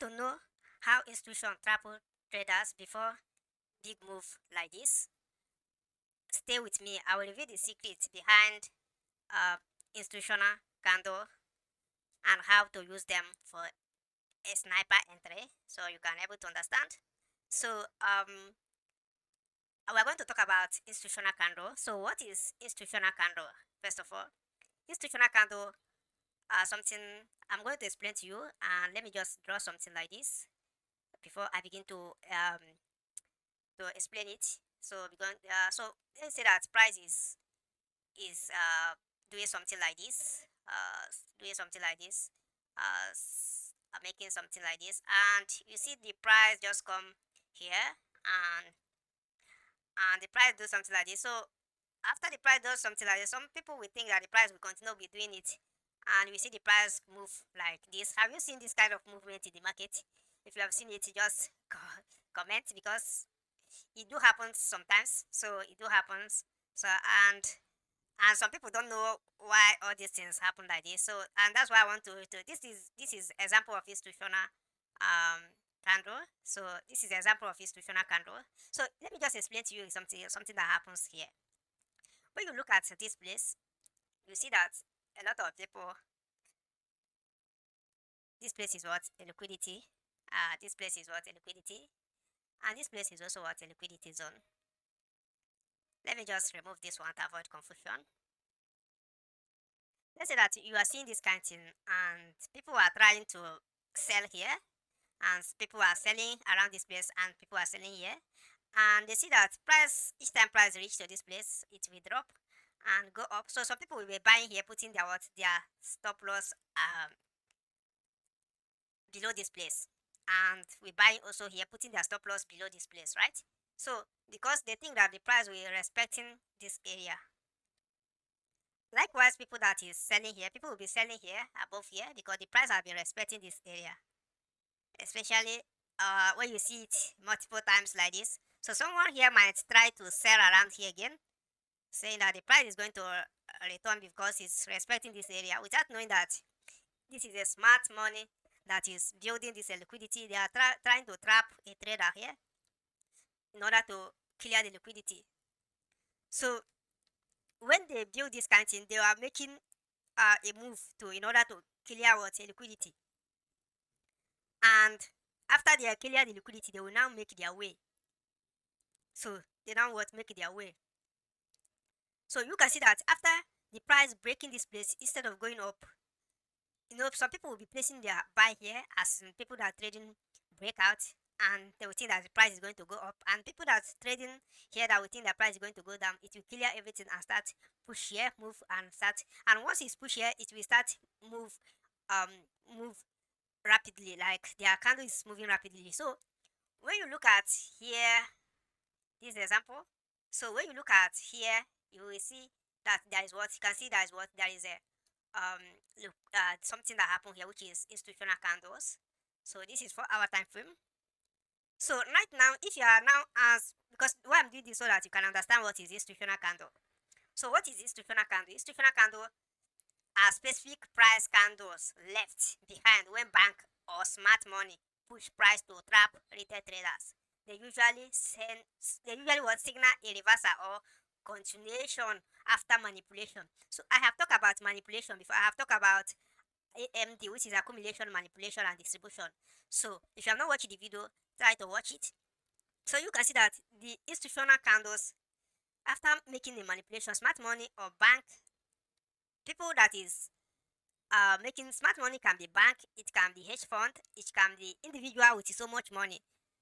to know how institution trap traders before big move like this? Stay with me. I will reveal the secret behind uh, institutional candle and how to use them for a sniper entry, so you can able to understand. So we're going to talk about institutional candle. So what is institutional candle? First of all, institutional candle are something I'm going to explain to you, and let me just draw something like this before I begin to explain it. So because let's say that price is doing something like this, doing something like this, making something like this, and you see the price just come here, and the price do something like this. So after the price does something like this, some people will think that the price will continue be doing it, and we see the price move like this. Have you seen this kind of movement in the market? If you have seen it, just comment, because it do happens sometimes. So it do happens. So and some people don't know why all these things happen like this. So and that's why I want to this is example of institutional candle. So this is example of institutional candle. So let me just explain to you something that happens here. When you look at this place, you see that a lot of people, this place is what a liquidity, this place is what a liquidity, and this place is also what a liquidity zone. Let me just remove this one to avoid confusion. Let's say that you are seeing this kind of thing, and people are trying to sell here, and people are selling around this place, and people are selling here, and they see that price, each time price reach to this place, it will drop and go up. So some people will be buying here, putting their stop loss below this place, and we buying also here, putting their stop loss below this place, right? So because they think that the price will respecting this area. Likewise, people that is selling here, people will be selling here above here, because the price have been respecting this area, especially when you see it multiple times like this. So someone here might try to sell around here again, saying that the price is going to return because it's respecting this area, without knowing that this is a smart money that is building this liquidity. They are trying to trap a trader here in order to clear the liquidity. So when they build this kind of thing, they are making a move to in order to clear what a liquidity. And after they are clear the liquidity, they will now make their way. So they now what make their way. So you can see that after the price breaking this place, instead of going up, some people will be placing their buy here, as in people that are trading breakout, and they will think that the price is going to go up, and people that are trading here that will think the price is going to go down. It will clear everything and start push here, move, and start. And once it's push here, it will start move move rapidly, like their candle is moving rapidly. So when you look at here, this example, so when you look at here, you will see that there is what you can see, there is what there is a look something that happened here, which is institutional candles. So this is for our time frame. So right now, if you are now as, because why I'm doing this, so that you can understand what is institutional candle. So what is institutional candle? Institutional candle are specific price candles left behind when bank or smart money push price to trap retail traders. They usually what signal a reversal or continuation after manipulation. So I have talked about manipulation before. I have talked about AMD, which is accumulation, manipulation, and distribution. So if you have not watched the video, try to watch it. So you can see that the institutional candles, after making the manipulation, smart money or bank, people that is making smart money can be bank, it can be hedge fund, it can be individual with so much money.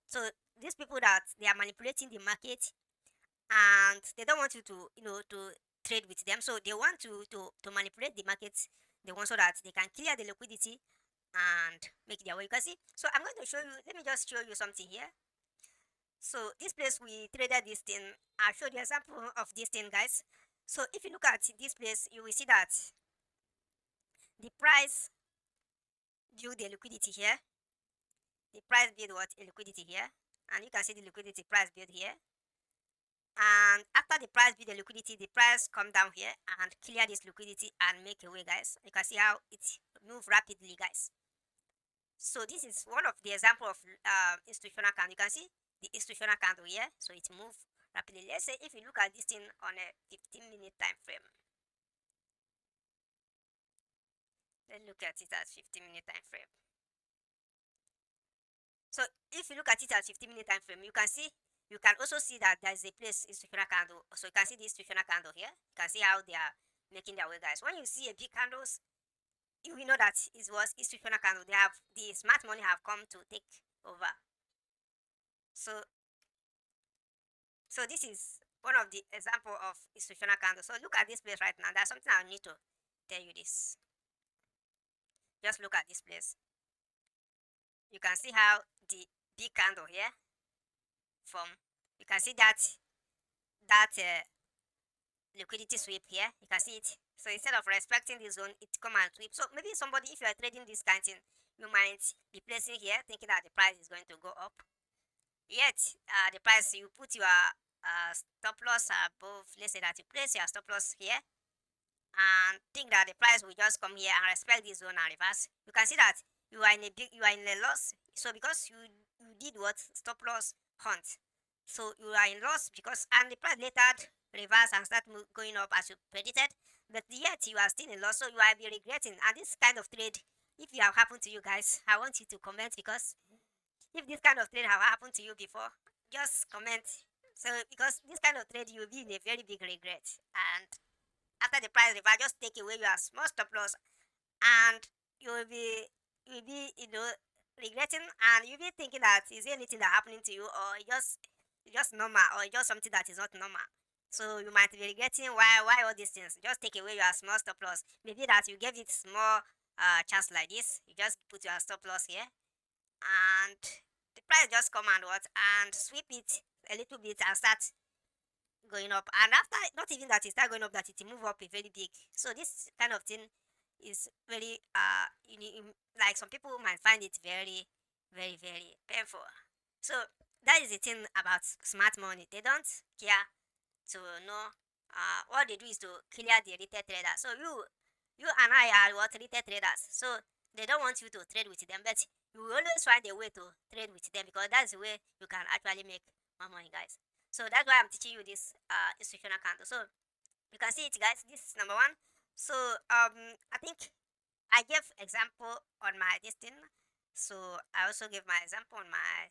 So these people that they are manipulating the market, and they don't want you to trade with them, so they want to manipulate the market. They want so that they can clear the liquidity and make their way. You can see. So I'm going to show you. Let me just show you something here. So this place we traded this thing. I'll show the example of this thing, guys. So if you look at this place, you will see that the price build the liquidity here. The price build what? A liquidity here. And you can see the liquidity price build here. And after the price build the liquidity, the price come down here and clear this liquidity and make a way, guys. You can see how it move rapidly, guys. So this is one of the example of institutional candle. You can see the institutional candle here, so it moves rapidly. Let's say if you look at this thing on a 15-minute time frame, let's look at it at 15-minute time frame. So if you look at it at 15-minute time frame, you can also see that there is a place institutional candle. So you can see the institutional candle here. You can see how they are making their way, guys. When you see a big candles, you will know that it was institutional candle. The smart money have come to take over. So this is one of the example of institutional candle. So look at this place right now. There's something I need to tell you this. Just look at this place. You can see how the big candle here form. You can see that liquidity sweep here. You can see it. So instead of respecting the zone, it come and sweep. So maybe somebody, if you are trading this kind of thing, you might be placing here thinking that the price is going to go up. Yet the price, you put your stop loss above. Let's say that you place your stop loss here and think that the price will just come here and respect this zone and reverse. You can see that you are in a loss. So because you did what? Stop loss hunt. So you are in loss because, and the price later reverse and start going up as you predicted, but yet you are still in loss, so you will be regretting. And this kind of trade, if it have happened to you guys, I want you to comment, because if this kind of trade have happened to you before, just comment. So because this kind of trade, you will be in a very big regret, and after the price reverse, just take away your small stop loss, and you will be regretting, and you'll be thinking that is there anything that happening to you, or just normal, or just something that is not normal. So you might be regretting why all these things. Just take away your small stop loss. Maybe that you gave it small chance like this. You just put your stop loss here, and the price just come and what, and sweep it a little bit and start going up. And after, not even that it start going up, that it move up a very big. So this kind of thing is very like some people might find it very, very, very painful. So that is the thing about smart money. They don't care to know. What they do is to clear the retail traders. So you and I are what, retail traders. So they don't want you to trade with them, but you will always find a way to trade with them, because that's the way you can actually make more money, guys. So that's why I'm teaching you this institutional candle. So you can see it, guys. This is number one. So I think I gave example on my this thing. So I also give my example on my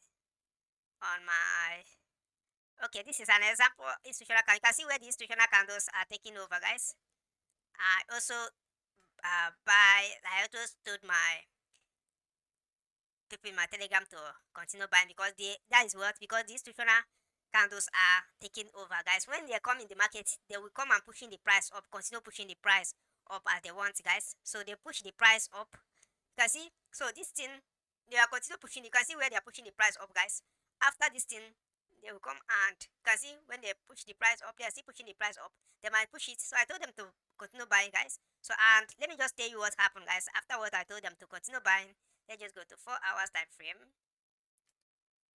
okay, this is an example institutional candle. You can see where the institutional candles are taking over, guys. I also I also told my people in my telegram to continue buying, because that is what, because the institutional candles are taking over, guys. When they come in the market, they will come and pushing the price up, continue pushing the price up as they want, guys. So they push the price up. You can see, so this thing, they are continue pushing. You can see where they are pushing the price up, guys. After this thing, they will come, and you can see when they push the price up, they are still pushing the price up. They might push it. So I told them to continue buying, guys. So, and let me just tell you what happened, guys. After what I told them to continue buying, let's just go to 4 hours time frame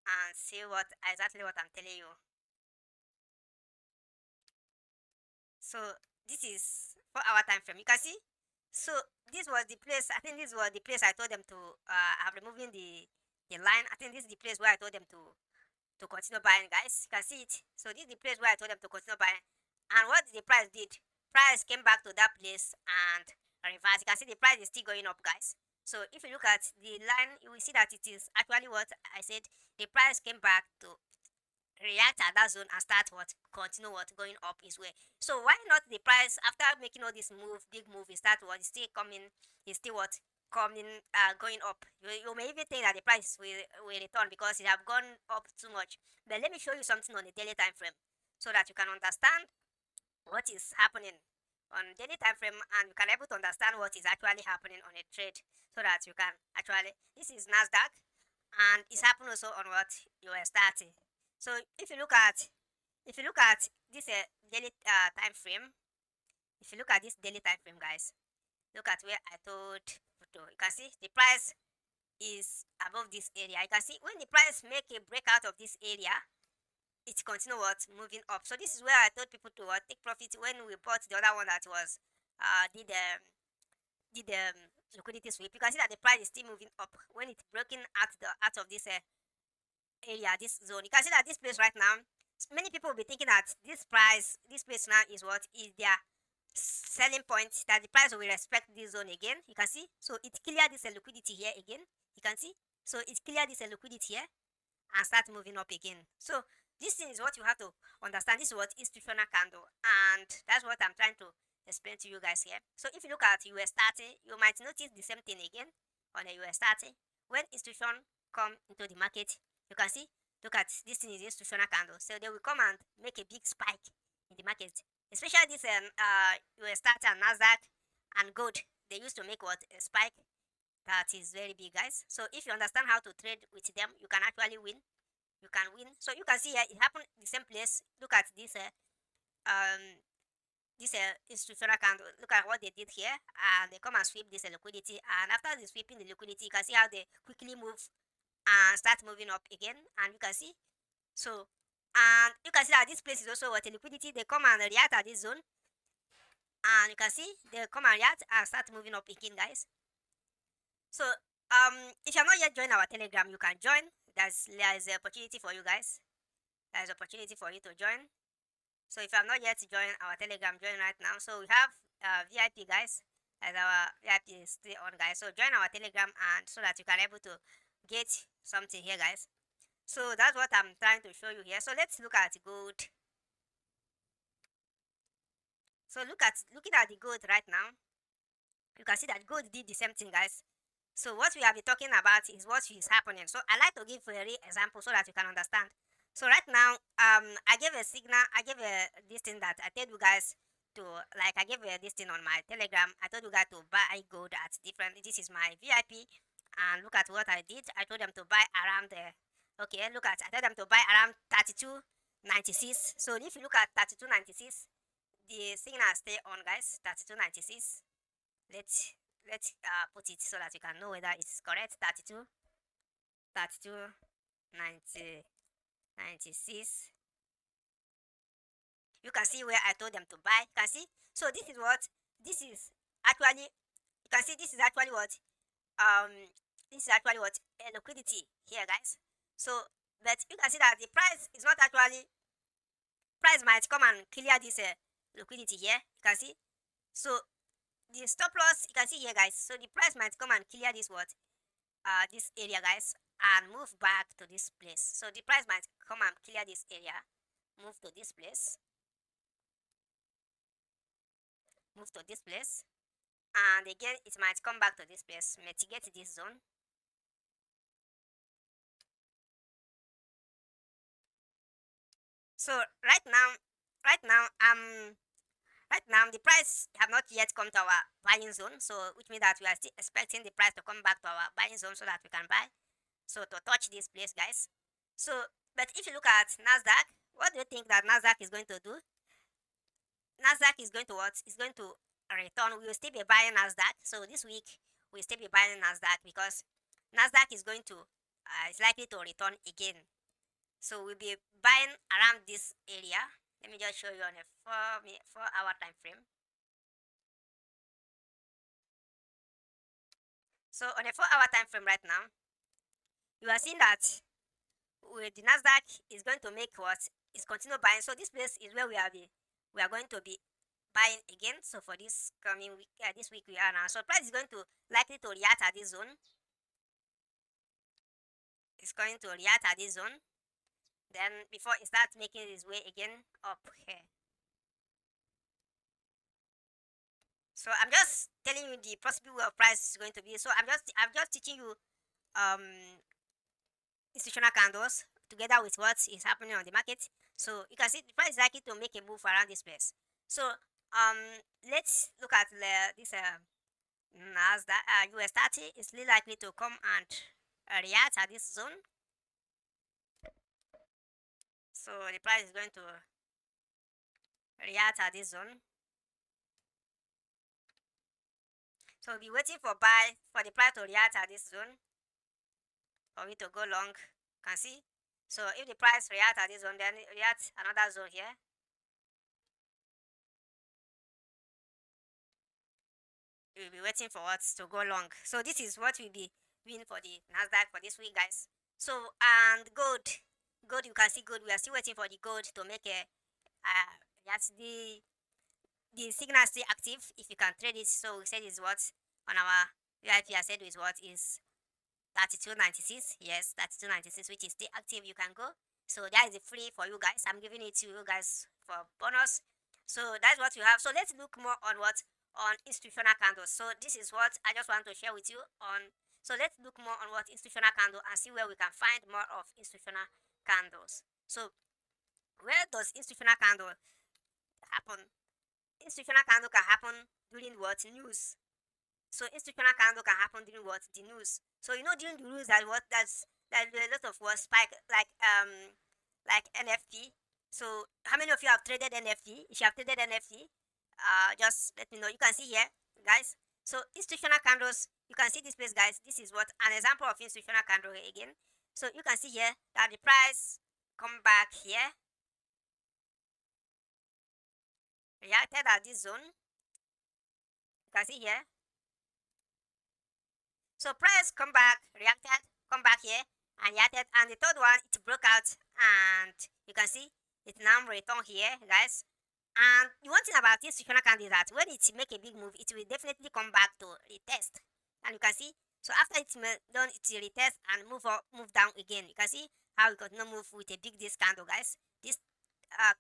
and see what exactly what I'm telling you. So this is 4 hour time frame. You can see. So this was the place. I think this was the place I told them to. I'm removing the line. I think this is the place where I told them to continue buying, guys. You can see it. So this is the place where I told them to continue buying. And what the price did? Price came back to that place and reversed. You can see the price is still going up, guys. So if you look at the line, you will see that it is actually what I said. The price came back to react at that zone and start what, continue what, going up his way. So why not the price, after making all this move, big move, is start what, is still coming, is still what, coming, going up. You may even think that the price will return because it have gone up too much. But let me show you something on the daily time frame, so that you can understand what is happening on daily time frame, and you can able to understand what is actually happening on a trade, so that you can actually, this is Nasdaq, and it's happening also on what you are starting. So if you look at this daily time frame, if you look at this daily time frame, guys, look at where I told photo. You can see the price is above this area. You can see when the price make a breakout of this area, it continue what, moving up. So this is where I told people to take profit when we bought the other one that was did liquidity sweep, you can see that the price is still moving up when it's broken out of this area, this zone. You can see that this place right now, many people will be thinking that this place now is what is their selling point, that the price will respect this zone again. You can see, so it clear this liquidity here again. You can see, so it clear this liquidity here and start moving up again. So this thing is what you have to understand. This is what institutional candle, and that's what I'm trying to explain to you guys here. So if you look at US 30, you might notice the same thing again on a US 30. When institution come into the market, you can see, look at this thing is institutional candle. So they will come and make a big spike in the market, especially this US 30 and Nasdaq and gold. They used to make what a spike that is very big, guys. So if you understand how to trade with them, you can actually win. You can win. So you can see here it happened the same place. Look at this institutional candle. Look at what they did here, and they come and sweep this liquidity, and after the sweeping the liquidity, you can see how they quickly move and start moving up again. And you can see, so, and you can see that this place is also what a liquidity. They come and react at this zone, and you can see they come and react and start moving up again, guys. So if you have not yet joined our Telegram, you can join. There's an opportunity for you guys. There's opportunity for you to join. So if you have not yet joined our Telegram, join right now. So we have VIP, guys, as our VIP is still on, guys. So join our Telegram, and so that you can able to get something here, guys. So that's what I'm trying to show you here. So let's look at gold. So looking at the gold right now, you can see that gold did the same thing, guys. So what we have been talking about is what is happening. So I like to give a real example so that you can understand. So right now, I gave a signal, I gave this thing that I told you guys to, like, I gave this thing on my Telegram. I told you guys to buy gold at different, this is my VIP, and look at what I did. I told them to buy around okay, look at, I told them to buy around 32.96. So if you look at 32.96, the signal stay on, guys. 32.96. Let's put it so that you can know whether it's correct. 32.96. You can see where I told them to buy. You can see, so this is what this is actually. You can see this is actually what a liquidity here, guys. So but you can see that the price is not actually, price might come and clear this liquidity here. You can see, so the stop loss, you can see here, guys. So the price might come and clear this this area, guys, and move back to this place. So the price might come and clear this area, move to this place, and again it might come back to this place, mitigate this zone. So right now the price have not yet come to our buying zone, so which means that we are still expecting the price to come back to our buying zone so that we can buy, so to touch this place, guys. So but if you look at Nasdaq, what do you think that Nasdaq is going to do? Nasdaq is going to what? It's going to return. We will still be buying Nasdaq. So this week we'll still be buying Nasdaq because Nasdaq is going to it's likely to return again. So we'll be buying around this area. Let me just show you on a 4-hour time frame. So on a 4-hour time frame right now, you are seeing that with the Nasdaq is going to make what is continue buying. So this place is where we are going to be buying again. So for this coming week, this week we are now. So price is going to likely to react at this zone. It's going to react at this zone. Then before it starts making its way again up here. So I'm just telling you the possible way of price is going to be. So I'm just teaching you institutional candles together with what is happening on the market. So you can see the price is likely to make a move around this place. So let's look at this Nasdaq US 30 is really likely to come and react at this zone. So the price is going to react at this zone. So we'll be waiting for the price to react at this zone for me to go long. Can see. So if the price react at this zone, then it reacts another zone here. we'll be waiting for what to go long. So this is what we'll be doing for the Nasdaq for this week, guys. So and gold, you can see gold. We are still waiting for the gold to make a that's the signal is still active if you can trade it. So we said is what on our VIP I said is what is 32.96. Yes, 32.96, which is still active. You can go. So that is free for you guys. I'm giving it to you guys for bonus. So that's what you have. So let's look more on what on institutional candles. So this is what I just want to share with you on. So let's look more on what institutional candle and see where we can find more of institutional candles. So where does institutional candle happen? Institutional candle can happen during what news. So institutional candle can happen during what the news. So you know during the news that what that's a lot of what spike like NFP. So how many of you have traded NFP? If you have traded NFP, just let me know. You can see here, guys. So institutional candles, you can see this place, guys. This is what an example of institutional candle again. So you can see here that the price come back here, reacted at this zone. You can see here. So price come back, reacted, come back here, and reacted, and the third one it broke out, and you can see it now return here, guys. And the one thing about this institutional candle is that when it make a big move, it will definitely come back to retest, and you can see. So after it's done, it will retest and move up, move down again. You can see how it got no move with a big this candle, guys. These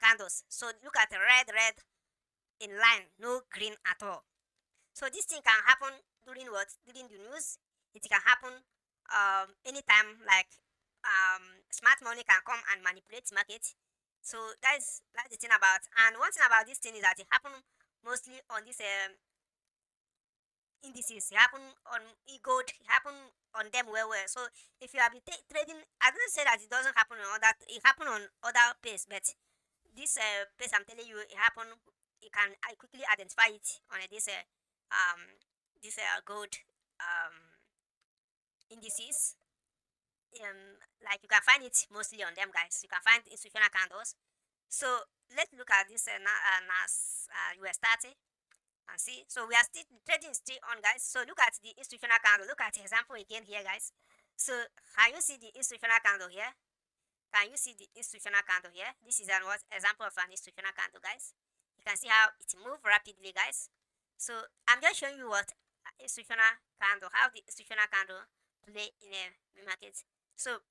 candles. So look at the red, red in line, no green at all. So this thing can happen during what? During the news. It can happen anytime, like smart money can come and manipulate market. So that's the thing about. And one thing about this thing is that it happen mostly on this indices. It happen on gold. It happen on them well. So if you have been trading, I don't say that it doesn't happen on other. It happen on other place, but this place I'm telling you, it happen. You can I quickly identify it on um this gold indices. Like you can find it mostly on them, guys. You can find institutional candles. So let's look at this NAS US 30 and see. So we are still trading still on, guys. So look at the institutional candle. Look at the example again here, guys. So can you see the institutional candle here? Can you see the institutional candle here? This is an what example of an institutional candle, guys. You can see how it moves rapidly, guys. So I'm just showing you what institutional candle, how the institutional candle play in a market. So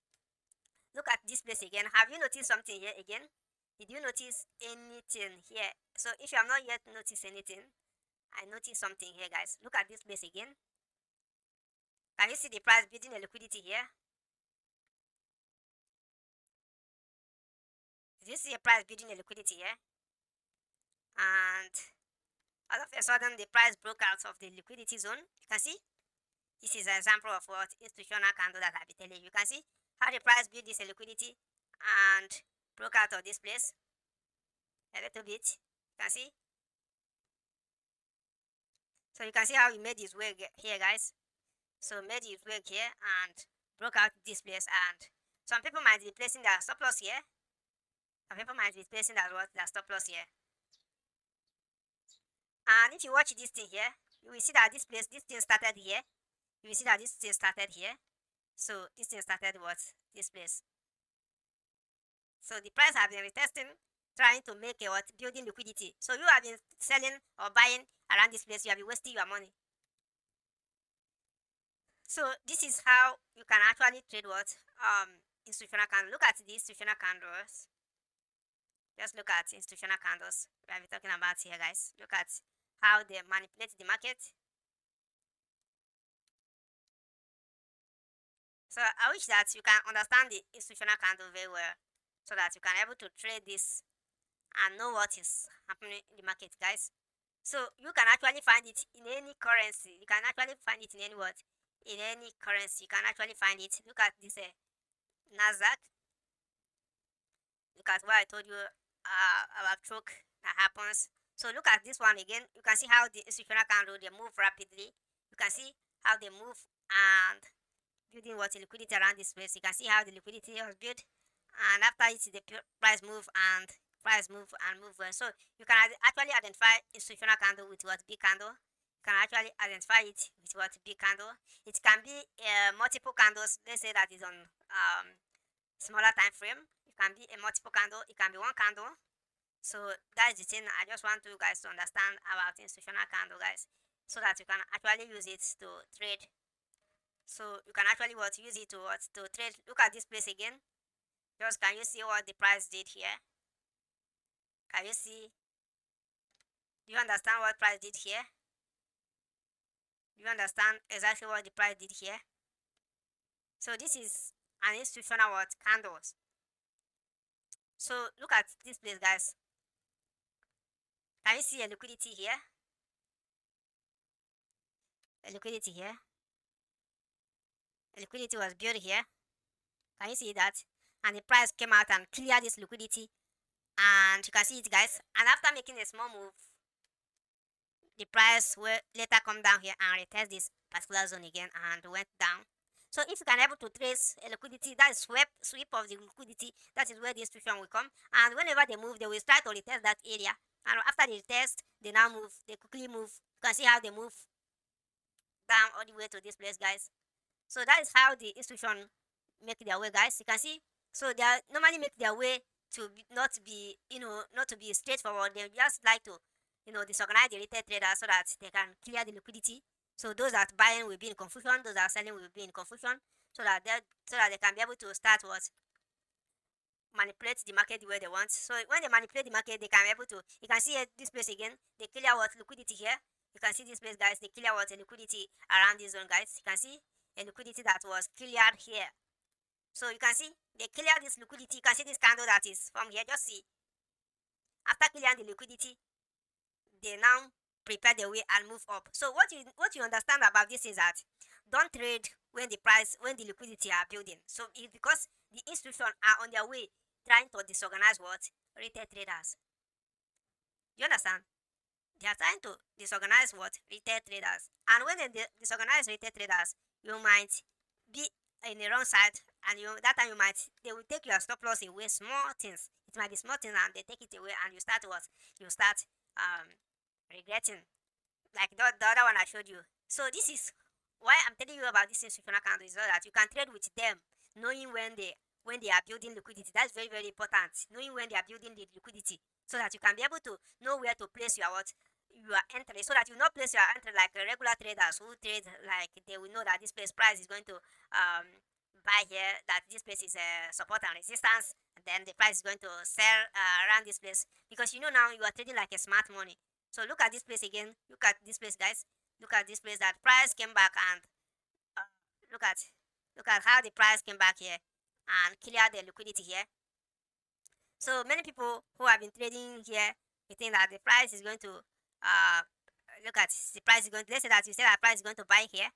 look at this place again. Have you noticed something here again? Did you notice anything here? So if you have not yet noticed anything, I noticed something here, guys. Look at this place again. Can you see the price building a liquidity here? Did you see a price building a liquidity here? And all of a sudden the price broke out of the liquidity zone. You can see this is an example of what institutional candle that I'll be telling you. You can see how the price built this liquidity and broke out of this place a little bit. You can see. So you can see how he made his way here, guys. So made his way here and broke out this place. And some people might be placing their stop loss here. Some people might be placing their stop loss here. And if you watch this thing here, you will see that this thing started here. You will see that this thing started here. So this thing started what? This place. So the price have been retesting, trying to make a what? Building liquidity. So you have been selling or buying around this place. You have been wasting your money. So this is how you can actually trade what? Institutional candle. Look at the institutional candles. Just look at institutional candles we have been talking about here, guys. Look at how they manipulate the market. So I wish that you can understand the institutional candle very well, so that you can able to trade this and know what is happening in the market, guys. So you can actually find it in any currency. You can actually find it in any what? In any currency. You can actually find it. Look at this Nasdaq. Look at what I told you about choke that happens. So look at this one again. You can see how the institutional candle they move rapidly. You can see how they move and building what liquidity around this place. You can see how the liquidity was built, and after it the price move and move. So you can actually identify institutional candle with what big candle. can actually identify it with what big candle. It can be multiple candles. Let's say that is on smaller time frame. It can be a multiple candle. It can be one candle. So that's the thing I just want you guys to understand about institutional candle, guys, so that you can actually use it to trade. So you can actually use it to trade. Look at this place again. Just can you see what the price did here? Can you see? Do you understand what price did here? Do you understand exactly what the price did here? So this is an institutional candles. So look at this place, guys. Can you see a liquidity here? A liquidity here. A liquidity was built here. Can you see that? And the price came out and cleared this liquidity. And you can see it, guys. And after making a small move, the price will later come down here and retest this particular zone again and went down. So if you can able to trace a liquidity, that is sweep of the liquidity, that is where the institution will come. And whenever they move, they will try to retest that area. And after they retest, they now move. They quickly move. You can see how they move down all the way to this place, guys. So that is how the institution make their way, guys. You can see. So they normally make their way to not be straightforward. They just like to disorganize the retail traders so that they can clear the liquidity. So those that buying will be in confusion, those that selling will be in confusion, so that they can be able to start manipulate the market the way they want. So when they manipulate the market, they can be able to. You can see this place again. They clear liquidity here. You can see this place, guys. They clear liquidity around this zone, guys. You can see a liquidity that was cleared here. So you can see they clear this liquidity. You can see this candle that is from here. Just see. After clearing the liquidity, they now prepare the way and move up. So what you understand about this is that don't trade when the liquidity are building. So it's because the institution are on their way trying to disorganize retail traders. You understand? They are trying to disorganize retail traders. And when they disorganize retail traders, you might be in the wrong side, and that time they will take your stop loss away. Small things. It might be small things, and they take it away, and you start regretting, like the other one I showed you. So this is why I'm telling you about this institutional candle, is so that you can trade with them, knowing when they are building liquidity. That's very, very important. Knowing when they are building the liquidity, so that you can be able to know where to place your entry, so that you not place your entry like regular traders who trade like they will know that this price is going to buy here, that this place is support and resistance, and then the price is going to sell around this place, because now you are trading like a smart money. So look at this place again. Look at this place, guys. Look at this place. That price came back, and look at how the price came back here and cleared the liquidity here. So many people who have been trading here, they think that the price is going to look at the price is going to, let's say that you say that price is going to buy here.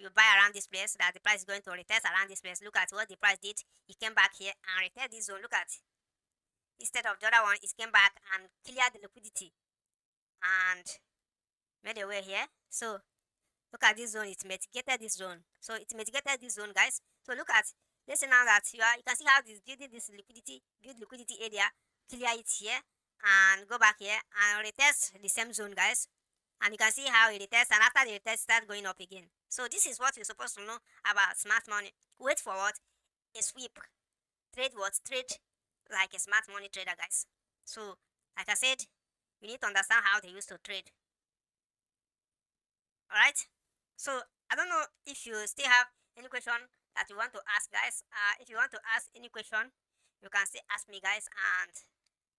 You buy around this place, that the price is going to retest around this place. Look at what the price did. It came back here and retest this zone. Look at, instead of the other one, it came back and cleared the liquidity and made a way here. So look at this zone. It mitigated this zone. So it mitigated this zone, guys. So look at, let's say now that you can see how this build liquidity area, clear it here and go back here and retest the same zone, guys. And you can see how it retests, and after the retest start going up again. So this is what you're supposed to know about smart money. Wait for a sweep. Trade like a smart money trader, guys. So like I said, you need to understand how they used to trade. Alright? So I don't know if you still have any question that you want to ask, guys. If you want to ask any question, you can still ask me, guys. And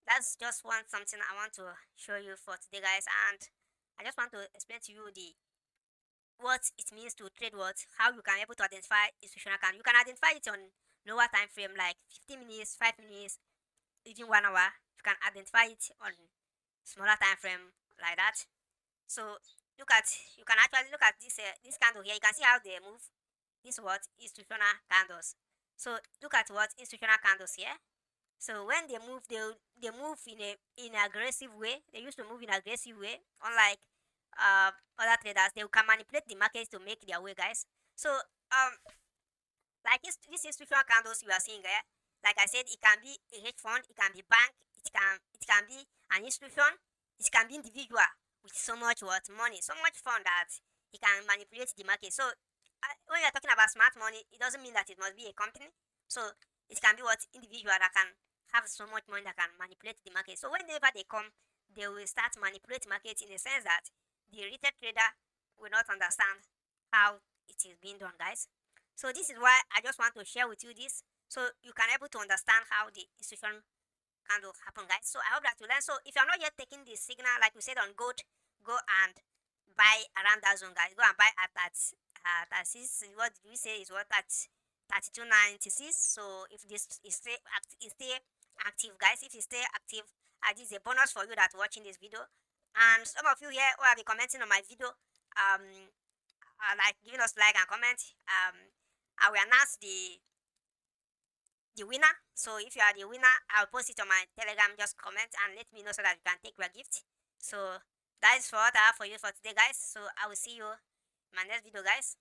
that's just something I want to show you for today, guys. And I just want to explain to you what it means to trade, how you can be able to identify institutional candle. You can identify it on lower time frame, like 15 minutes, 5 minutes, even 1 hour. You can identify it on smaller time frame like that. So you can actually look at this candle here. You can see how they move. This institutional candles. So look at institutional candles here. So when they move, they move in an aggressive way. They used to move in an aggressive way, unlike other traders. They can manipulate the markets to make their way, guys. So like this institutional candles you are seeing here, like I said, it can be a hedge fund, it can be bank, it can be an institution, it can be individual with so much what money, so much fun that he can manipulate the market. So when you're talking about smart money, it doesn't mean that it must be a company. So it can be what individual that can have so much money that can manipulate the market. So whenever they come, they will start manipulate market in the sense that the retail trader will not understand how it is being done, guys. So this is why I just want to share with you this, so you can able to understand how the institution kind of happen, guys. So I hope that you learn. So if you're not yet taking the signal, like we said on gold, go and buy around that zone, guys. Go and buy at that 36. What did we say is what at 32.96. So if this is stay active, guys. If you stay active, this is a bonus for you that watching this video. And some of you here who have been commenting on my video, like giving us like and comment. I will announce the winner. So if you are the winner, I'll post it on my Telegram. Just comment and let me know so that you can take your gift. So that is for what I have for you for today, guys. So I will see you in my next video, guys.